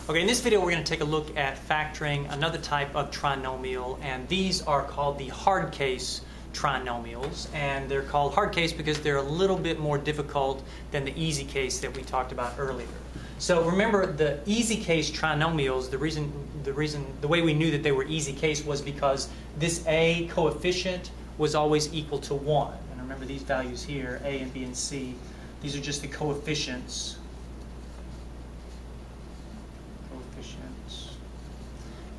Okay, in this video we're going to take a look at factoring another type of trinomial, and these are called the hard case trinomials, and they're called hard case because they're a little bit more difficult than the easy case that we talked about earlier. So remember, the easy case trinomials, the way we knew that they were easy case was because this a coefficient was always equal to 1. And remember these values here, a and b and c, these are just the coefficients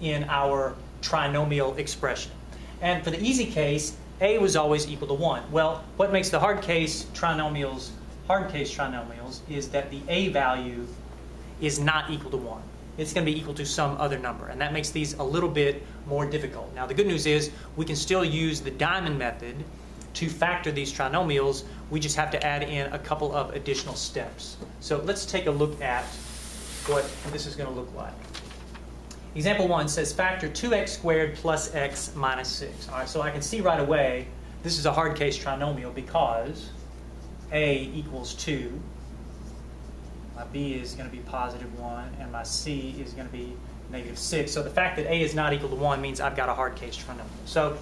in our trinomial expression. And for the easy case, a was always equal to 1. Well, what makes the hard case trinomials is that the a value is not equal to 1. It's going to be equal to some other number, and that makes these a little bit more difficult. Now, the good news is we can still use the diamond method to factor these trinomials. We just have to add in a couple of additional steps. So let's take a look at what this is going to look like. Example 1 says factor 2x squared plus x minus 6. All right, so I can see right away this is a hard case trinomial because a equals 2, my b is going to be positive 1, and my c is going to be negative 6. So the fact that a is not equal to 1 means I've got a hard case trinomial. So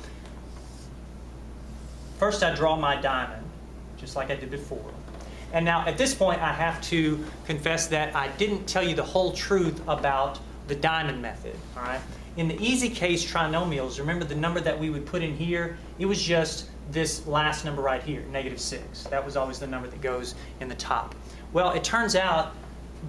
first I draw my diamond, just like I did before. And now at this point I have to confess that I didn't tell you the whole truth about the diamond method. All right. In the easy case trinomials, remember the number that we would put in here, it was just this last number right here, negative 6. That was always the number that goes in the top. Well, it turns out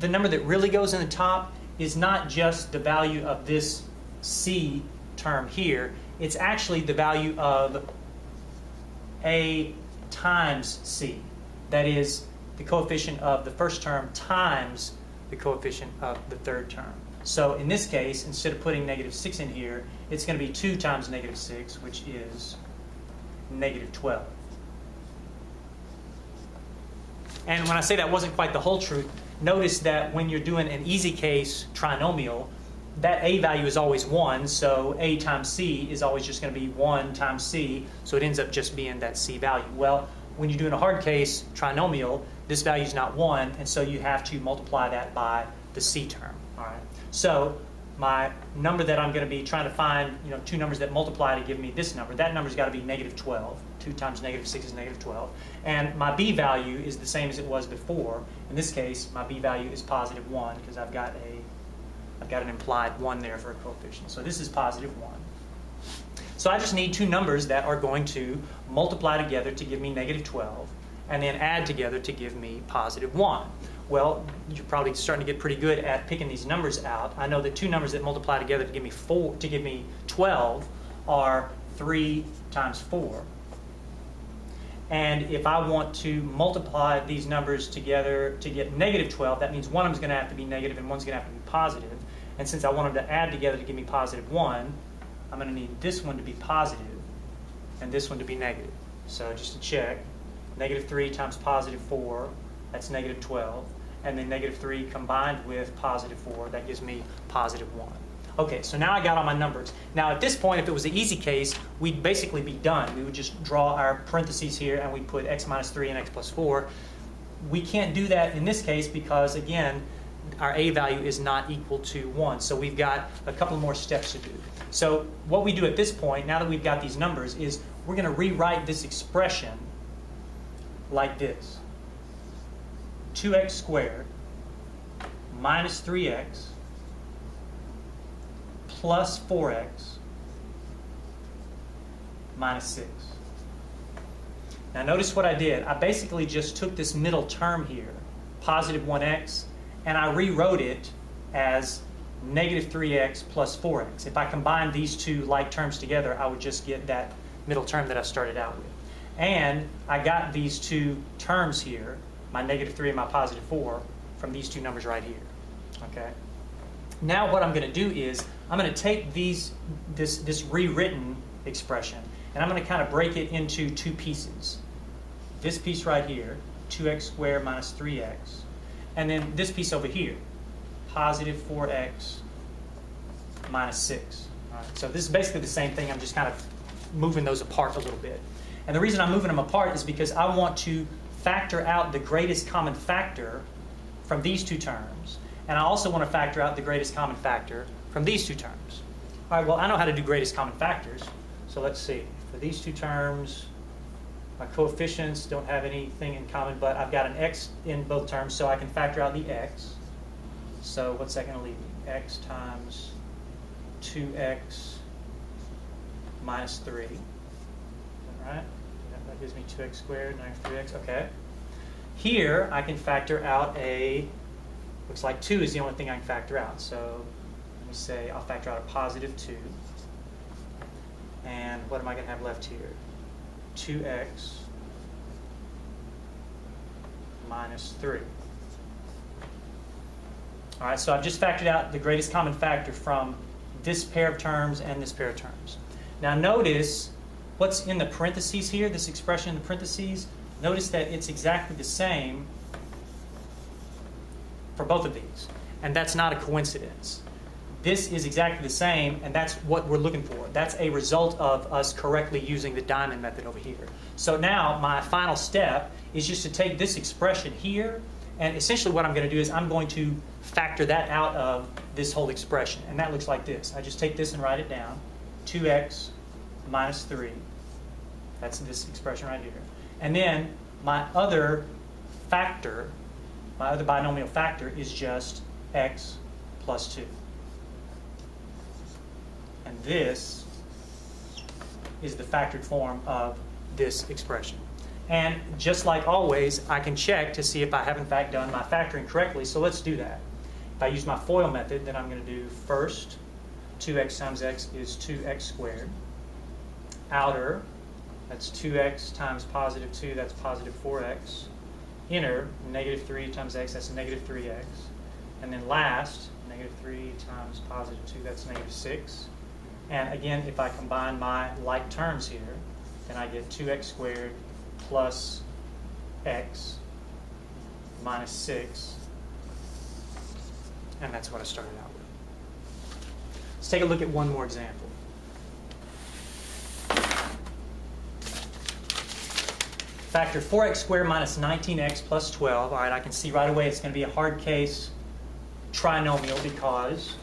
the number that really goes in the top is not just the value of this c term here, it's actually the value of a times c. That is the coefficient of the first term times the coefficient of the third term. So in this case, instead of putting negative 6 in here, it's going to be 2 times negative 6, which is negative 12. And when I say that wasn't quite the whole truth, notice that when you're doing an easy case trinomial, that a value is always 1, so a times c is always just going to be 1 times c, so it ends up just being that c value. Well, when you're doing a hard case trinomial, this value is not 1, and so you have to multiply that by the c term. All right. So my number that I'm going to be trying to find, two numbers that multiply to give me this number, that number's got to be negative 12. 2 times negative 6 is negative 12. And my b value is the same as it was before. In this case, my b value is positive 1 because I've got an implied 1 there for a coefficient. So this is positive 1. So I just need two numbers that are going to multiply together to give me negative 12 and then add together to give me positive 1. Well, you're probably starting to get pretty good at picking these numbers out. I know that two numbers that multiply together to give me 12 are 3 times 4. And if I want to multiply these numbers together to get negative 12, that means one of them is going to have to be negative and one's going to have to be positive. And since I want them to add together to give me positive 1, I'm going to need this one to be positive and this one to be negative. So just to check, negative 3 times positive 4, that's negative 12. And then negative 3 combined with positive 4, that gives me positive 1. Okay, so now I got all my numbers. Now at this point, if it was the easy case, we'd basically be done. We would just draw our parentheses here and we'd put x minus 3 and x plus 4. We can't do that in this case because, again, our a value is not equal to 1. So we've got a couple more steps to do. So what we do at this point, now that we've got these numbers, is we're going to rewrite this expression like this. 2x squared minus 3x plus 4x minus 6. Now notice what I did. I basically just took this middle term here, positive 1x, and I rewrote it as negative 3x plus 4x. If I combine these two like terms together, I would just get that middle term that I started out with. And I got these two terms here, my negative 3 and my positive 4, from these two numbers right here. Okay. Now what I'm going to do is I'm going to take this rewritten expression and I'm going to kind of break it into two pieces. This piece right here, 2x squared minus 3x, and then this piece over here, positive 4x minus 6. All right. So this is basically the same thing. I'm just kind of moving those apart a little bit. And the reason I'm moving them apart is because I want to factor out the greatest common factor from these two terms And I also want to factor out the greatest common factor from these two terms. All right, well, I know how to do greatest common factors. So let's see. For these two terms, my coefficients don't have anything in common, but I've got an x in both terms, so I can factor out the x. So what's that going to leave me? X times 2x minus 3. All right? That gives me 2x squared minus 3x. Okay. Here, I can factor out looks like 2 is the only thing I can factor out. So let me say I'll factor out a positive 2. And what am I going to have left here? 2x minus 3. All right, so I've just factored out the greatest common factor from this pair of terms and this pair of terms. Now notice what's in the parentheses here, this expression in the parentheses. Notice that it's exactly the same for both of these. And that's not a coincidence. This is exactly the same, and that's what we're looking for. That's a result of us correctly using the diamond method over here. So now my final step is just to take this expression here, and essentially what I'm going to do is I'm going to factor that out of this whole expression. And that looks like this. I just take this and write it down. 2x minus 3. That's this expression right here. And then my other factor, my other binomial factor, is just x plus 2. And this is the factored form of this expression. And just like always, I can check to see if I have in fact done my factoring correctly. So let's do that. If I use my FOIL method, then I'm going to do first 2x times x is 2x squared. Outer, that's 2x times positive 2, that's positive 4x. Inner, negative 3 times x, that's negative 3x. And then last, negative 3 times positive 2, that's negative 6. And again, if I combine my like terms here, then I get 2x squared plus x minus 6. And that's what I started out with. Let's take a look at one more example. Factor 4x squared minus 19x plus 12. All right, I can see right away it's going to be a hard case trinomial because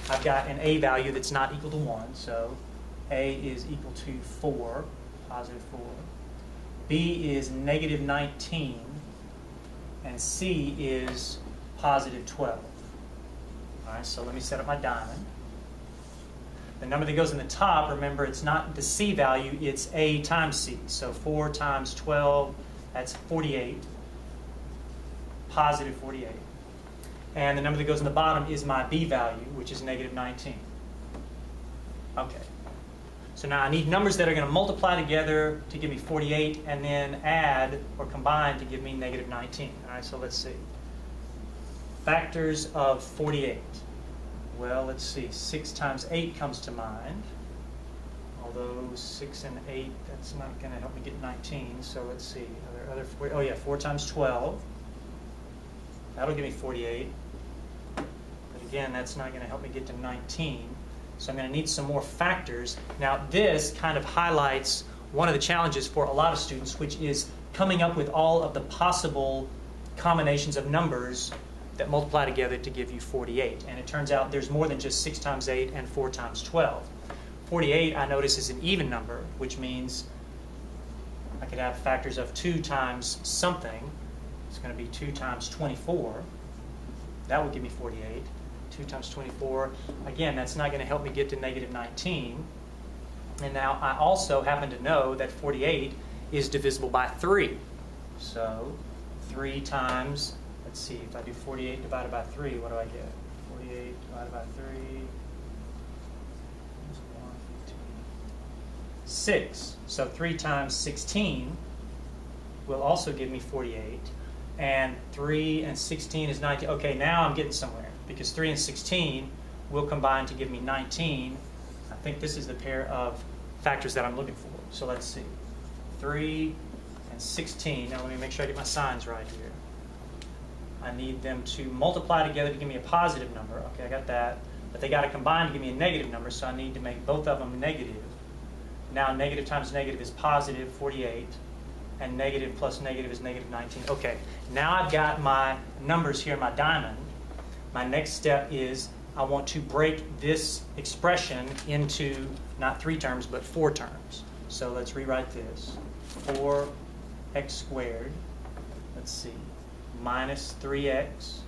I've got an a value that's not equal to 1. So a is equal to 4, positive 4. B is negative 19. And C is positive 12. All right, so let me set up my diamond. The number that goes in the top, remember, it's not the C value, it's A times C. So 4 times 12, that's 48. Positive 48. And the number that goes in the bottom is my B value, which is negative 19. Okay. So now I need numbers that are going to multiply together to give me 48 and then add or combine to give me negative 19. All right, so let's see. Factors of 48. Well, let's see. 6 times 8 comes to mind. Although 6 and 8, that's not going to help me get 19. So let's see. Other 40, oh yeah, 4 times 12. That'll give me 48. But again, that's not going to help me get to 19. So I'm going to need some more factors. Now this kind of highlights one of the challenges for a lot of students, which is coming up with all of the possible combinations of numbers that multiply together to give you 48. And it turns out there's more than just 6 times 8 and 4 times 12. 48, I notice, is an even number, which means I could have factors of 2 times something. It's going to be 2 times 24. That would give me 48. 2 times 24. Again, that's not going to help me get to negative 19. And now I also happen to know that 48 is divisible by 3. So 3 times, let's see, if I do 48 divided by 3, what do I get? 48 divided by 3 is 6. So 3 times 16 will also give me 48. And 3 and 16 is 19. Okay, now I'm getting somewhere, because 3 and 16 will combine to give me 19. I think this is the pair of factors that I'm looking for. So let's see. 3 and 16. Now let me make sure I get my signs right here. I need them to multiply together to give me a positive number. Okay, I got that. But they got to combine to give me a negative number, so I need to make both of them negative. Now negative times negative is positive 48. and negative plus negative is negative 19. Okay, now I've got my numbers here in my diamond. My next step is I want to break this expression into not 3 terms, but 4 terms. So let's rewrite this. 4x squared, let's see, minus 3x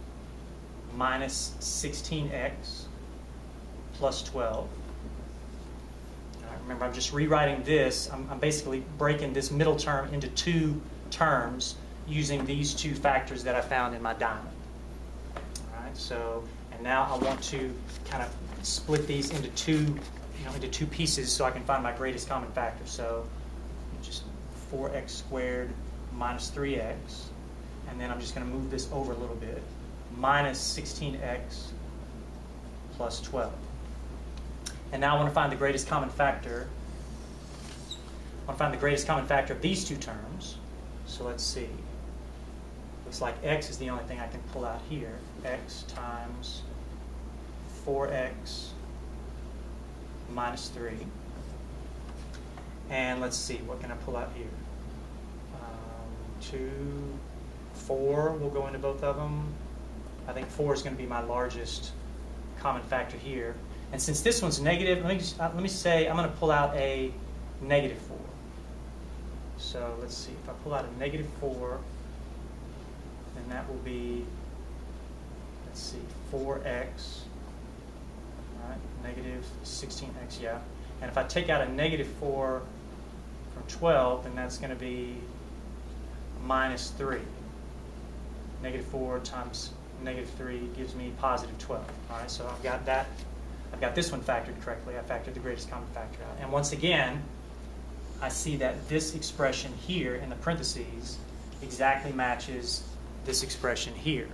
minus 16x plus 12. All right, remember, I'm just rewriting this. I'm basically breaking this middle term into 2 terms using these 2 factors that I found in my diamond. All right, so, and now I want to kind of split these into into 2 pieces so I can find my greatest common factor. So just 4x squared minus 3x, and then I'm just going to move this over a little bit, minus 16x plus 12. And now I want to find the greatest common factor. I want to find the greatest common factor of these 2 terms. So let's see. Looks like x is the only thing I can pull out here. X times 4x minus 3. And let's see, what can I pull out here? 2, 4 will go into both of them. I think 4 is going to be my largest common factor here. And since this one's negative, let me say I'm going to pull out a negative 4. So let's see, if I pull out a negative 4, then that will be, let's see, 4x, right, negative 16x, yeah. And if I take out a negative 4 from 12, then that's going to be minus 3. Negative 4 times negative 3 gives me positive 12. All right, so I've got that. I've got this one factored correctly. I factored the greatest common factor out. And once again, I see that this expression here in the parentheses exactly matches this expression here,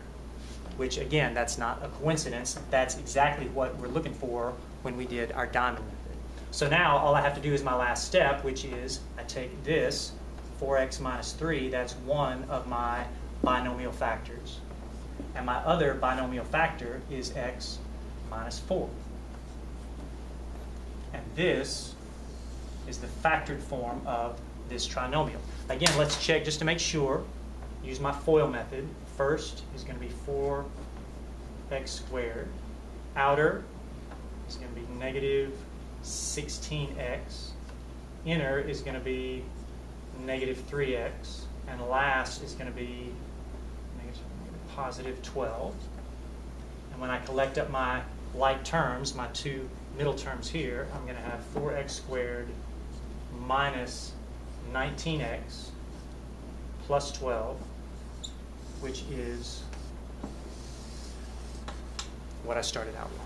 which again, that's not a coincidence. That's exactly what we're looking for when we did our diamond method. So now all I have to do is my last step, which is I take this 4x minus 3, that's one of my binomial factors. And my other binomial factor is x minus 4. And this is the factored form of this trinomial. Again, let's check just to make sure. Use my FOIL method. First is going to be 4x squared. Outer is going to be negative 16x. Inner is going to be negative 3x. And last is going to be positive 12. And when I collect up my like terms, my 2 middle terms here, I'm going to have 4x squared minus 19x plus 12, which is what I started out with.